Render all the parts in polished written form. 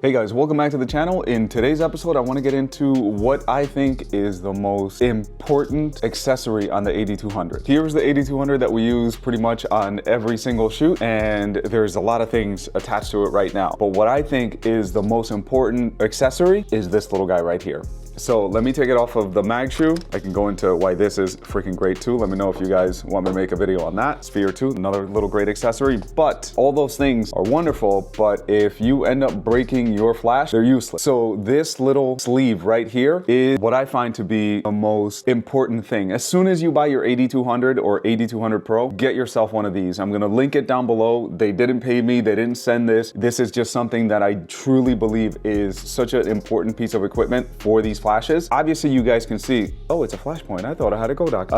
Hey guys, welcome back to the channel. In today's episode, I want to get into what I think is the most important accessory on the AD200. Here's the AD200 that we use pretty much on every single shoot, and there's a lot of things attached to it right now. But what I think is the most important accessory is this little guy right here. So let me take it off of the mag shoe. I can go into why this is freaking great too. Let me know if you guys want me to make a video on that. Sphere too, another little great accessory. But all those things are wonderful, but if you end up breaking your flash, they're useless. So this little sleeve right here is what I find to be the most important thing. As soon as you buy your AD200 or AD200 Pro, get yourself one of these. I'm gonna link it down below. They didn't pay me, they didn't send this. This is just something that I truly believe is such an important piece of equipment for these flashes. Obviously you guys can see, oh, it's a Flashpoint. I thought I had a Godox.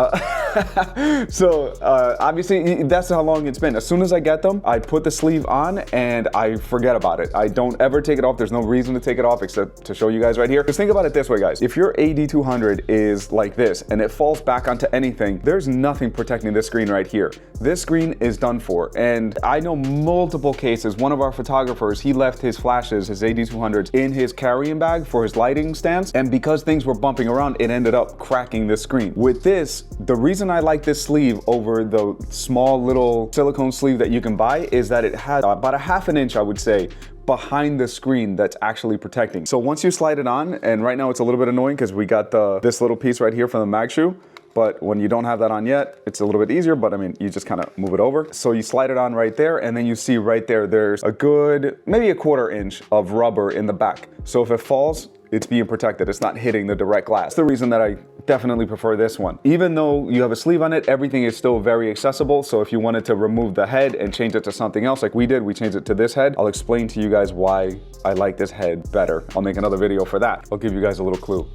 Obviously that's how long it's been. As soon as I get them, I put the sleeve on and I forget about it. I don't ever take it off. There's no reason to take it off except to show you guys right here. Just think about it this way, guys. If your AD200 is like this and it falls back onto anything, there's nothing protecting this screen right here. This screen is done for. And I know multiple cases. One of our photographers, he left his flashes, his AD200s in his carrying bag for his lighting stance. And because things were bumping around, it ended up cracking the screen. With this, the reason I like this sleeve over the small little silicone sleeve that you can buy is that it has about a ½ an inch, I would say, behind the screen that's actually protecting. So once you slide it on, and right now it's a little bit annoying because we got this little piece right here from the mag shoe, but when you don't have that on yet, it's a little bit easier, but I mean, you just kind of move it over. So you slide it on right there, and then you see right there, there's a good, maybe a ½ inch of rubber in the back. So if it falls, it's being protected. It's not hitting the direct glass. That's the reason that I definitely prefer this one. Even though you have a sleeve on it, everything is still very accessible. So if you wanted to remove the head and change it to something else like we did, we changed it to this head. I'll explain to you guys why I like this head better. I'll make another video for that. I'll give you guys a little clue.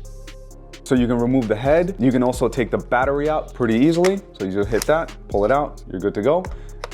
So you can remove the head. You can also take the battery out pretty easily. So you just hit that, pull it out, you're good to go.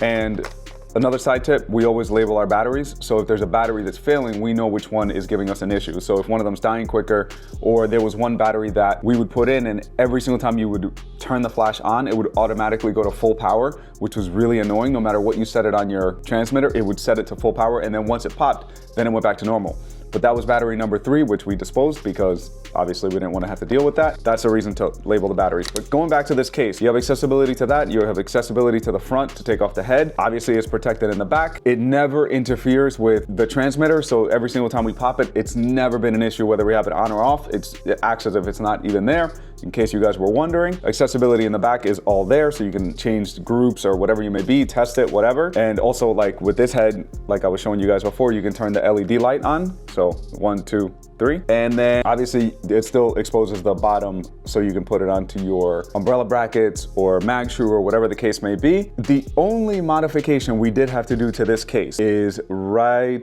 And another side tip, we always label our batteries. So if there's a battery that's failing, we know which one is giving us an issue. So if one of them's dying quicker, or there was one battery that we would put in and every single time you would turn the flash on, it would automatically go to full power, which was really annoying. No matter what you set it on your transmitter, it would set it to full power. And then once it popped, then it went back to normal. But that was battery number 3, which we disposed because obviously we didn't want to have to deal with that. That's a reason to label the batteries. But going back to this case, you have accessibility to that. You have accessibility to the front to take off the head. Obviously it's protected in the back. It never interferes with the transmitter. So every single time we pop it, it's never been an issue whether we have it on or off. It acts as if it's not even there. In case you guys were wondering, accessibility in the back is all there. So you can change groups or whatever you may be, test it, whatever. And also like with this head, like I was showing you guys before, you can turn the LED light on. So 1, 2, 3. And then obviously it still exposes the bottom so you can put it onto your umbrella brackets or mag shoe or whatever the case may be. The only modification we did have to do to this case is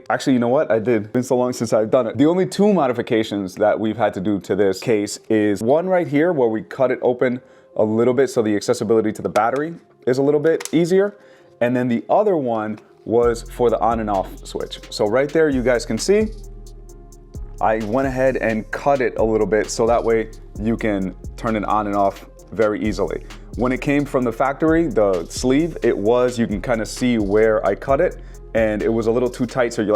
actually, you know what? It's been so long since I've done it. The only 2 modifications that we've had to do to this case is one right here where we cut it open a little bit so the accessibility to the battery is a little bit easier. And then the other one was for the on and off switch. So right there, you guys can see, I went ahead and cut it a little bit so that way you can turn it on and off very easily. When it came from the factory, the sleeve, you can kind of see where I cut it, and it was a little too tight, so you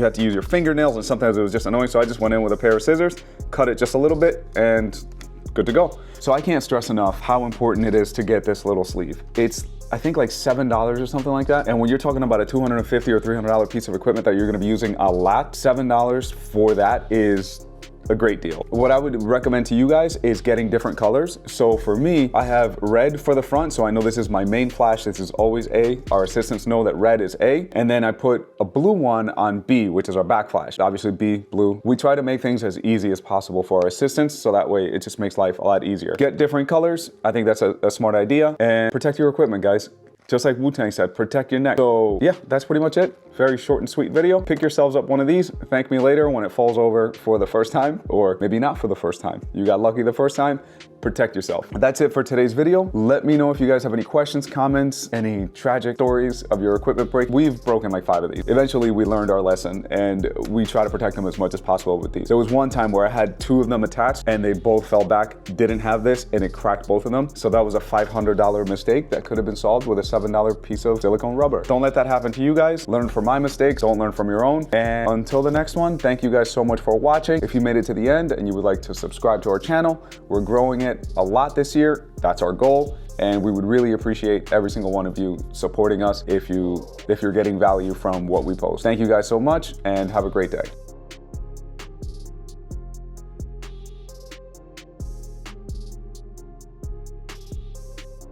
have to use your fingernails, and sometimes it was just annoying, so I just went in with a pair of scissors, cut it just a little bit, and good to go. So I can't stress enough how important it is to get this little sleeve. It's I think like $7 or something like that. And when you're talking about a $250 or $300 piece of equipment that you're gonna be using a lot, $7 for that is a great deal. What I would recommend to you guys is getting different colors. So for me, I have red for the front, so I know this is my main flash. This is always A. Our assistants know that red is A. And then I put a blue one on B, which is our back flash. Obviously B, blue. We try to make things as easy as possible for our assistants, so that way it just makes life a lot easier. Get different colors. I think that's a smart idea. And protect your equipment, guys. Just like Wu-Tang said, protect your neck. So yeah, that's pretty much it. Very short and sweet video. Pick yourselves up one of these. Thank me later when it falls over for the first time, or maybe not for the first time. You got lucky the first time. Protect yourself. That's it for today's video. Let me know if you guys have any questions, comments, any tragic stories of your equipment break. We've broken like 5 of these. Eventually we learned our lesson and we try to protect them as much as possible with these. There was one time where I had 2 of them attached and they both fell back, didn't have this, and it cracked both of them. So that was a $500 mistake that could have been solved with a $7 piece of silicone rubber. Don't let that happen to you guys. Learn from my mistakes, don't learn from your own. And until the next one, thank you guys so much for watching. If you made it to the end and you would like to subscribe to our channel, we're growing it a lot this year. That's our goal. And we would really appreciate every single one of you supporting us if you're getting value from what we post. Thank you guys so much and have a great day.